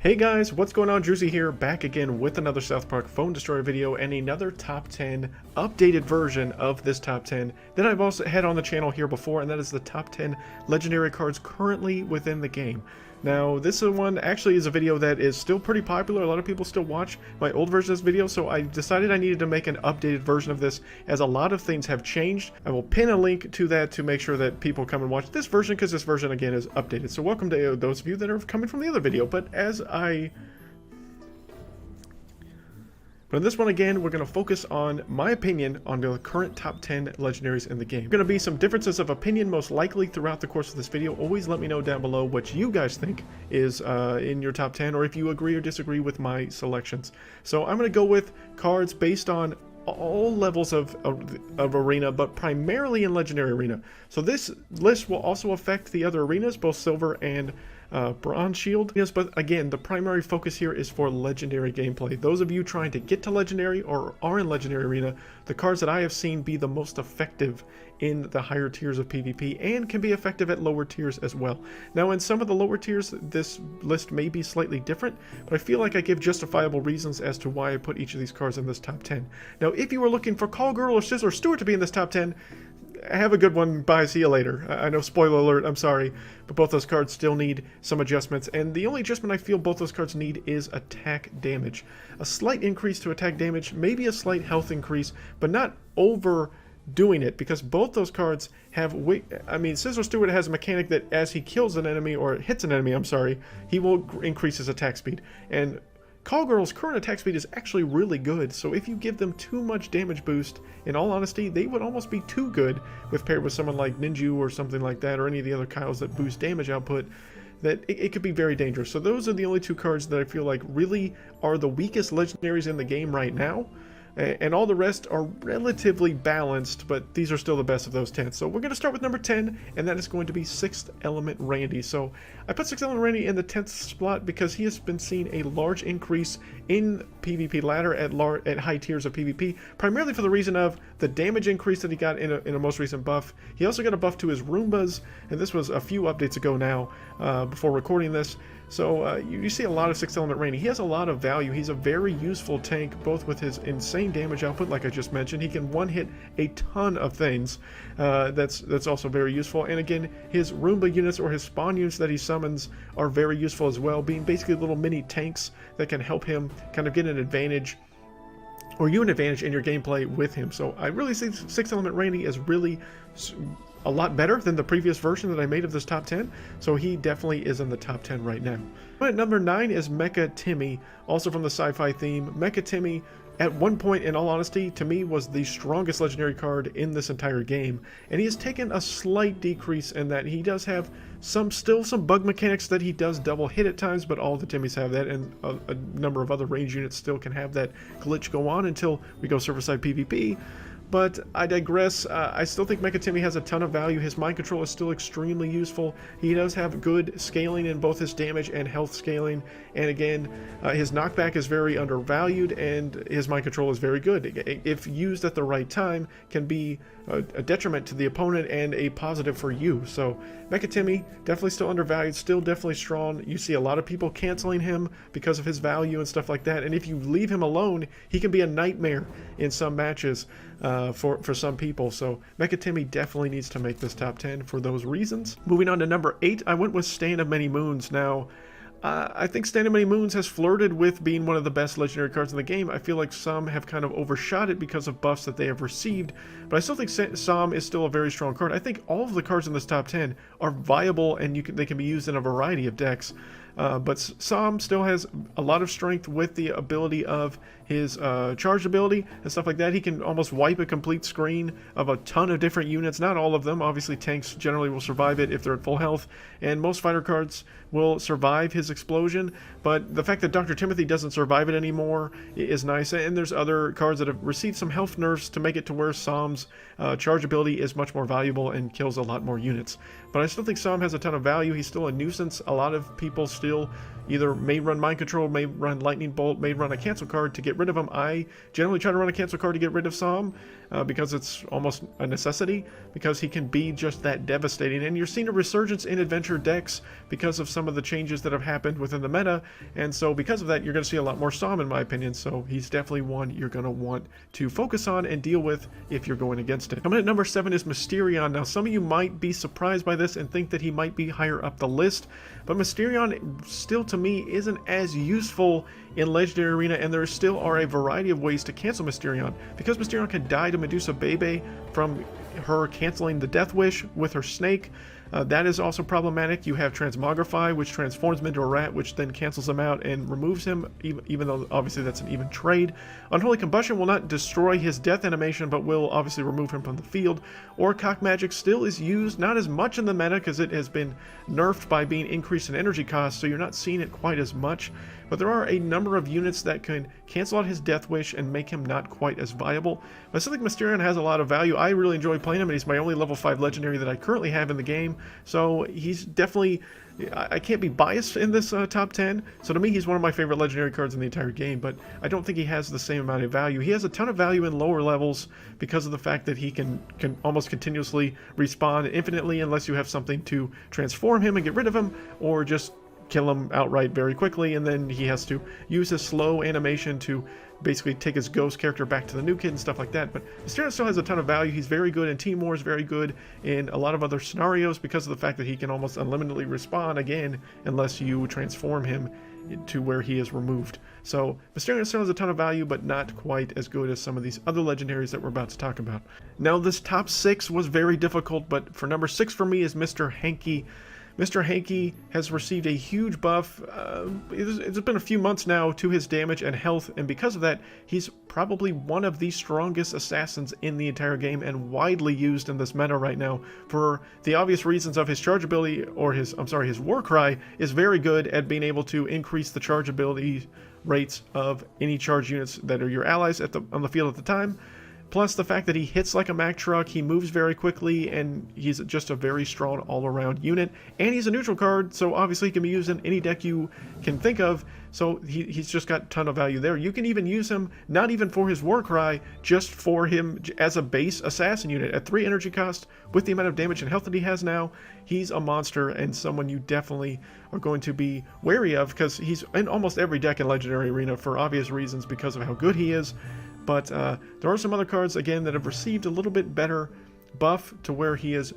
Hey guys, what's going on? Druzy here, back again with another South Park Phone Destroyer video and another top 10 updated version of this top 10 that I've also had on the channel here before, and that is the top 10 legendary cards currently within the game. Now, this one actually is a video that is still pretty popular. A lot of people still watch my old version of this video, so I decided I needed to make an updated version of this as a lot of things have changed. I will pin a link to that to make sure that people come and watch this version, because this version, again, is updated. So welcome to those of you that are coming from the other video. But in this one, again, we're going to focus on my opinion on the current top 10 legendaries in the game. There are going to be some differences of opinion most likely throughout the course of this video. Always let me know down below what you guys think is in your top 10, or if you agree or disagree with my selections. So I'm going to go with cards based on all levels of arena, but primarily in legendary arena. So this list will also affect the other arenas, both silver and bronze shield. Yes, but again, the primary focus here is for legendary gameplay. Those of you trying to get to legendary or are in legendary arena, the cards that I have seen be the most effective in the higher tiers of PvP, and can be effective at lower tiers as well. Now, in some of the lower tiers, this list may be slightly different, but I feel like I give justifiable reasons as to why I put each of these cards in this top 10. Now, if you were looking for Call Girl or Sizzler Stewart to be in this top 10, have a good one. Bye. See you later. I know, spoiler alert, I'm sorry, but both those cards still need some adjustments, and the only adjustment I feel both those cards need is attack damage. A slight increase to attack damage, maybe a slight health increase, but not overdoing it, because both those cards have Sizzler Stewart has a mechanic that as he kills an enemy, or hits an enemy, I'm sorry, he will increase his attack speed, and Call Girl's current attack speed is actually really good, so if you give them too much damage boost, in all honesty, they would almost be too good with paired with someone like Ninju or something like that, or any of the other Kyles that boost damage output, that it could be very dangerous. So those are the only two cards that I feel like really are the weakest legendaries in the game right now. And all the rest are relatively balanced, but these are still the best of those 10. So we're going to start with number 10, and that is going to be 6th Element Randy. So I put 6th Element Randy in the 10th spot because he has been seeing a large increase in PvP ladder at high tiers of PvP, primarily for the reason of the damage increase that he got in a most recent buff. He also got a buff to his Roombas, and this was a few updates ago now, before recording this. So you see a lot of 6th Element Randy. He has a lot of value. He's a very useful tank, both with his insane damage output, like I just mentioned. He can one-hit a ton of things. That's also very useful. And again, his Roomba units or his spawn units that he summons are very useful as well, being basically little mini tanks that can help him kind of get an advantage, or you an advantage in your gameplay with him. So I really see 6th Element Randy as really a lot better than the previous version that I made of this top 10, so he definitely is in the top 10 right now. At number 9 is Mecha Timmy, also from the sci-fi theme. Mecha Timmy, at one point, in all honesty, to me was the strongest legendary card in this entire game, and he has taken a slight decrease in that he does have still some bug mechanics that he does double hit at times, but all the Timmys have that, and a number of other range units still can have that glitch go on until we go server-side PvP. But I digress. I still think Mecha Timmy has a ton of value. His mind control is still extremely useful. He does have good scaling in both his damage and health scaling. And again, his knockback is very undervalued, and his mind control is very good. If used at the right time, can be a detriment to the opponent and a positive for you. So Mecha Timmy, definitely still undervalued, still definitely strong. You see a lot of people canceling him because of his value and stuff like that. And if you leave him alone, he can be a nightmare in some matches. For some people. So Mecha Timmy definitely needs to make this top 10 for those reasons. Moving on to number 8, I went with Stand of Many Moons. Now, I think Stand of Many Moons has flirted with being one of the best legendary cards in the game. I feel like some have kind of overshot it because of buffs that they have received, but I still think Sam is still a very strong card. I think all of the cards in this top 10 are viable, and they can be used in a variety of decks. But Sam still has a lot of strength with the ability of his charge ability and stuff like that. He can almost wipe a complete screen of a ton of different units. Not all of them. Obviously, tanks generally will survive it if they're at full health, and most fighter cards will survive his explosion. But the fact that Dr. Timothy doesn't survive it anymore is nice. And there's other cards that have received some health nerfs to make it to where Sam's charge ability is much more valuable and kills a lot more units. But I still think Sam has a ton of value. He's still a nuisance. A lot of people still still either may run Mind Control, may run Lightning Bolt, may run a cancel card to get rid of them. I generally try to run a cancel card to get rid of some because it's almost a necessity, because he can be just that devastating. And you're seeing a resurgence in adventure decks because of some of the changes that have happened within the meta, and so because of that you're going to see a lot more Psalm in my opinion. So he's definitely one you're going to want to focus on and deal with if you're going against it. Coming at number 7 is Mysterion. Now some of you might be surprised by this and think that he might be higher up the list, but Mysterion still to me isn't as useful in Legendary Arena, and there still are a variety of ways to cancel Mysterion. Because Mysterion can die to Medusa Bebe from her canceling the Death Wish with her snake, that is also problematic. You have Transmogrify, which transforms him into a rat, which then cancels him out and removes him, even though obviously that's an even trade. Unholy Combustion will not destroy his death animation, but will obviously remove him from the field. Or Cock Magic still is used, not as much in the meta because it has been nerfed by being increased in energy cost, so you're not seeing it quite as much. But there are a number of units that can cancel out his Death Wish and make him not quite as viable. But I still think Mysterion has a lot of value. I really enjoy playing him, and he's my only level 5 legendary that I currently have in the game. So he's definitely, I can't be biased in this top 10. So to me, he's one of my favorite legendary cards in the entire game, but I don't think he has the same amount of value. He has a ton of value in lower levels because of the fact that he can almost continuously respawn infinitely unless you have something to transform him and get rid of him, or just kill him outright very quickly, and then he has to use his slow animation to basically take his ghost character back to the new kid and stuff like that. But Mysterion still has a ton of value. He's very good in Team Wars, very good in a lot of other scenarios because of the fact that he can almost unlimitedly respawn again unless you transform him to where he is removed. So Mysterion still has a ton of value, but not quite as good as some of these other legendaries that we're about to talk about. Now this top 6 was very difficult, but for number 6 for me is Mr. Hankey. Mr. Hankey has received a huge buff. It's been a few months now to his damage and health, and because of that, he's probably one of the strongest assassins in the entire game and widely used in this meta right now for the obvious reasons of his charge ability, or his war cry is very good at being able to increase the charge ability rates of any charge units that are your allies on the field at the time. Plus the fact that he hits like a Mack truck, he moves very quickly, and he's just a very strong all-around unit. And he's a neutral card, so obviously he can be used in any deck you can think of. So he's just got a ton of value there. You can even use him, not even for his war cry, just for him as a base assassin unit. At 3 energy cost, with the amount of damage and health that he has now, he's a monster and someone you definitely are going to be wary of, because he's in almost every deck in Legendary Arena for obvious reasons because of how good he is. But there are some other cards, again, that have received a little bit better buff to where he is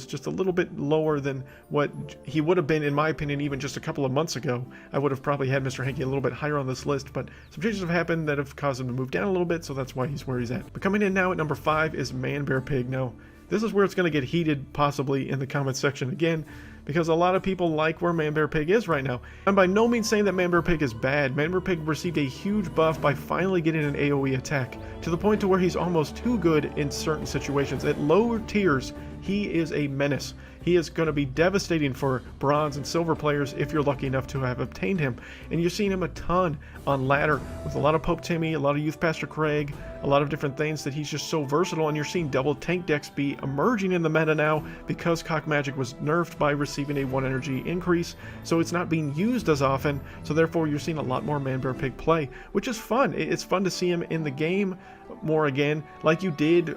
just a little bit lower than what he would have been, in my opinion, even just a couple of months ago. I would have probably had Mr. Hankey a little bit higher on this list, but some changes have happened that have caused him to move down a little bit, so that's why he's where he's at. But coming in now at number 5 is Manbearpig. Now, this is where it's going to get heated, possibly, in the comments section again, because a lot of people like where Manbearpig is right now. I'm by no means saying that Manbearpig is bad. Manbearpig received a huge buff by finally getting an AoE attack, to the point to where he's almost too good in certain situations. At lower tiers, he is a menace. He is going to be devastating for bronze and silver players if you're lucky enough to have obtained him. And you're seeing him a ton on ladder with a lot of Pope Timmy, a lot of Youth Pastor Craig, a lot of different things that he's just so versatile. And you're seeing double tank decks be emerging in the meta now because Cock Magic was nerfed by receiving a 1 energy increase. So it's not being used as often. So therefore you're seeing a lot more Manbearpig play, which is fun. It's fun to see him in the game more again, like you did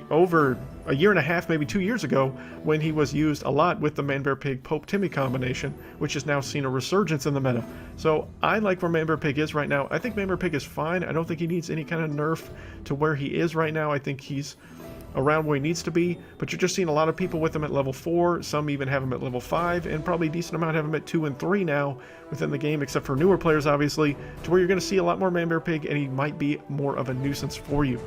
over a year and a half, maybe 2 years ago, when he was used a lot with the Manbearpig Pope Timmy combination, which has now seen a resurgence in the meta. So I like where Manbearpig is right now. I think Manbearpig is fine. I don't think he needs any kind of nerf to where he is right now. I think he's around where he needs to be, but you're just seeing a lot of people with him at level 4, some even have him at level 5, and probably a decent amount have him at 2 and 3 now within the game, except for newer players obviously, to where you're going to see a lot more Manbearpig, and he might be more of a nuisance for you.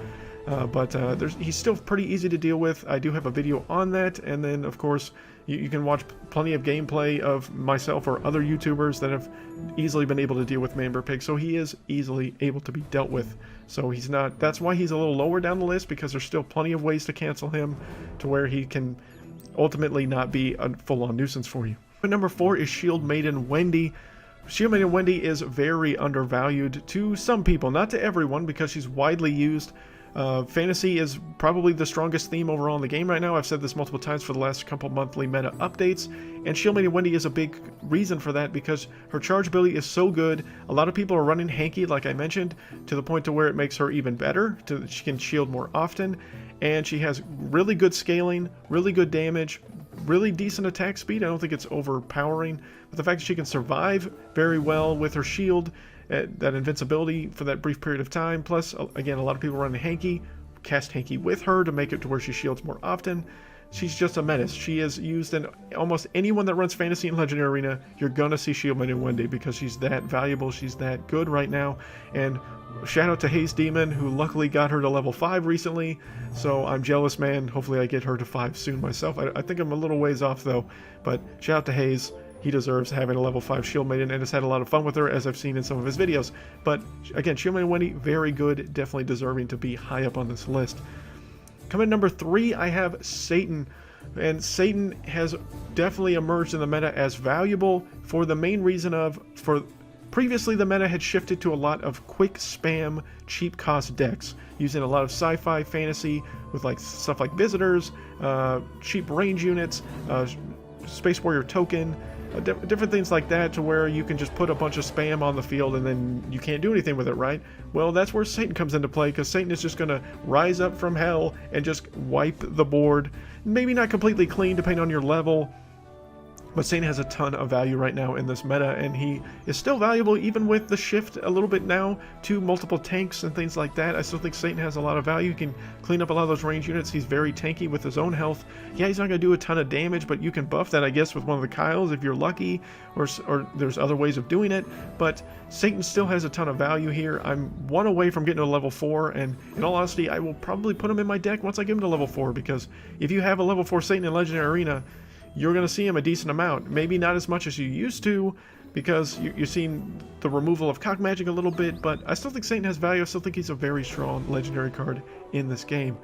But he's still pretty easy to deal with. I do have a video on that, and then of course you can watch plenty of gameplay of myself or other YouTubers that have easily been able to deal with Manbearpig, so he is easily able to be dealt with. So he's not, that's why he's a little lower down the list, because there's still plenty of ways to cancel him to where he can ultimately not be a full-on nuisance for you. But number 4 is Shield Maiden Wendy. Shield Maiden Wendy is very undervalued to some people, not to everyone, because she's widely used. Fantasy is probably the strongest theme overall in the game right now. I've said this multiple times for the last couple monthly meta updates, and Shield Maiden Wendy is a big reason for that because her charge ability is so good. A lot of people are running Hankey, like I mentioned, to the point to where it makes her even better. She can shield more often, and she has really good scaling, really good damage, really decent attack speed. I don't think it's overpowering, but the fact that she can survive very well with her shield, that invincibility for that brief period of time, plus again a lot of people running Hankey, cast Hankey with her to make it to where she shields more often. She's just a menace. She is used in almost anyone that runs Fantasy and Legendary Arena. You're gonna see Shield Maiden Wendy because she's that valuable, she's that good right now. And shout out to Haze Demon, who luckily got her to level 5 recently, so I'm jealous, man. Hopefully I get her to 5 soon myself. I think I'm a little ways off though, but shout out to Haze. He deserves having a level 5 Shield Maiden and has had a lot of fun with her, as I've seen in some of his videos. But again, Shield Maiden Wendy, very good, definitely deserving to be high up on this list. Coming at number 3, I have Satan. And Satan has definitely emerged in the meta as valuable for the main reason of, previously the meta had shifted to a lot of quick spam, cheap cost decks, using a lot of sci-fi fantasy with like stuff like visitors, cheap range units, Space Warrior token, different things like that, to where you can just put a bunch of spam on the field and then you can't do anything with it, right? Well, that's where Satan comes into play, because Satan is just going to rise up from hell and just wipe the board. Maybe not completely clean depending on your level, but Satan has a ton of value right now in this meta, and he is still valuable even with the shift a little bit now to multiple tanks and things like that. I still think Satan has a lot of value. He can clean up a lot of those range units. He's very tanky with his own health. Yeah, he's not going to do a ton of damage, but you can buff that, I guess, with one of the Kyles if you're lucky, or there's other ways of doing it. But Satan still has a ton of value here. I'm one away from getting to level 4, and in all honesty, I will probably put him in my deck once I get him to level 4, because if you have a level 4 Satan in Legendary Arena, you're going to see him a decent amount. Maybe not as much as you used to, because you're seeing the removal of cock magic a little bit, but I still think Satan has value. I still think he's a very strong legendary card in this game.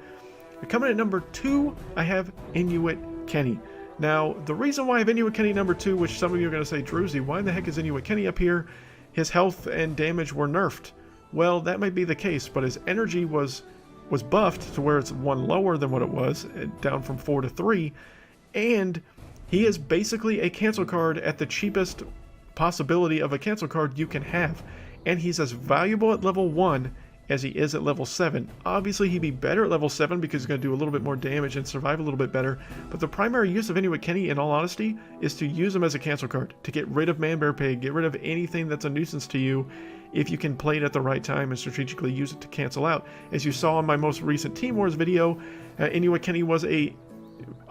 Coming at number 2, I have Inuit Kenny. Now, the reason why I have Inuit Kenny number 2, which some of you are going to say, Druzy, why in the heck is Inuit Kenny up here? His health and damage were nerfed. Well, that might be the case, but his energy was buffed to where it's 1 lower than what it was, down from 4 to 3, and he is basically a cancel card at the cheapest possibility of a cancel card you can have. And he's as valuable at level 1 as he is at level 7. Obviously, he'd be better at level 7 because he's going to do a little bit more damage and survive a little bit better. But the primary use of Inuit Kenny, in all honesty, is to use him as a cancel card. To get rid of Manbearpig, get rid of anything that's a nuisance to you, if you can play it at the right time and strategically use it to cancel out. As you saw in my most recent Team Wars video, Inuit Kenny was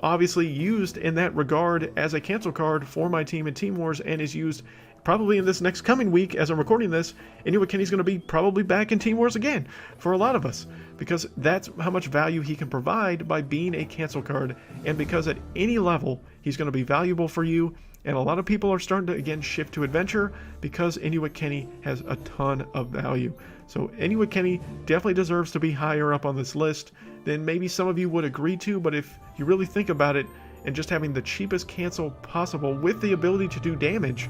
obviously used in that regard as a cancel card for my team in Team Wars, and is used probably in this next coming week as I'm recording this. Inuit Kenny's going to be probably back in Team Wars again for a lot of us, because that's how much value he can provide by being a cancel card, and because at any level he's going to be valuable for you. And a lot of people are starting to again shift to adventure because Inuit Kenny has a ton of value. So Inuit Kenny definitely deserves to be higher up on this list than maybe some of you would agree to, but if you really think about it, and just having the cheapest cancel possible with the ability to do damage,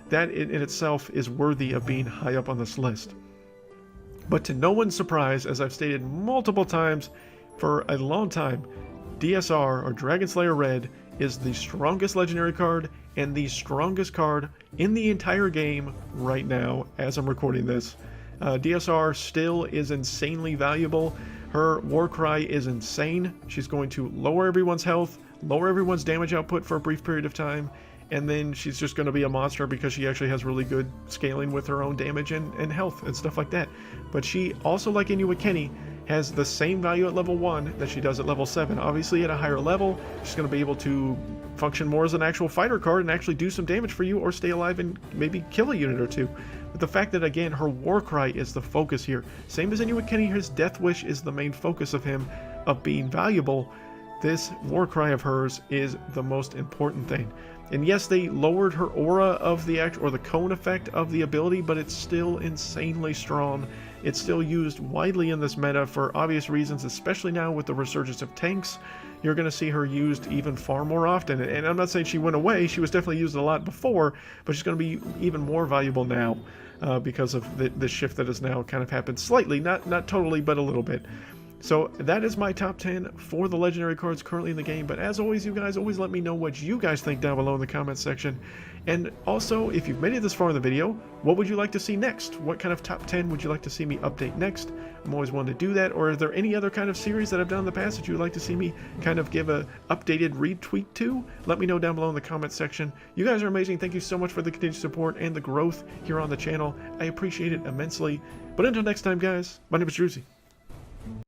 that in itself is worthy of being high up on this list. But to no one's surprise, as I've stated multiple times for a long time, DSR, or Dragonslayer Red, is the strongest legendary card and the strongest card in the entire game right now as I'm recording this. DSR still is insanely valuable. Her Warcry is insane. She's going to lower everyone's health, lower everyone's damage output for a brief period of time, and then she's just going to be a monster because she actually has really good scaling with her own damage and health and stuff like that. But she also, like Inuit Kenny, has the same value at level 1 that she does at level 7. Obviously at a higher level, she's going to be able to function more as an actual fighter card and actually do some damage for you, or stay alive and maybe kill a unit or two. But the fact that, again, her Warcry is the focus here. Same as Inuit Kenny, his Death Wish is the main focus of him, of being valuable. This Warcry of hers is the most important thing. And yes, they lowered her aura of the or the cone effect of the ability, but it's still insanely strong. It's still used widely in this meta for obvious reasons, especially now with the resurgence of tanks. You're going to see her used even far more often. And I'm not saying she went away. She was definitely used a lot before, but she's going to be even more valuable now because of the shift that has now kind of happened slightly, not totally, but a little bit. So that is my top 10 for the legendary cards currently in the game. But as always, you guys always let me know what you guys think down below in the comments section. And also, if you've made it this far in the video, what would you like to see next? What kind of top 10 would you like to see me update next? I'm always wanting to do that. Or are there any other kind of series that I've done in the past that you would like to see me kind of give a updated retweet to? Let me know down below in the comments section. You guys are amazing. Thank you so much for the continued support and the growth here on the channel. I appreciate it immensely. But until next time, guys, my name is Druzy.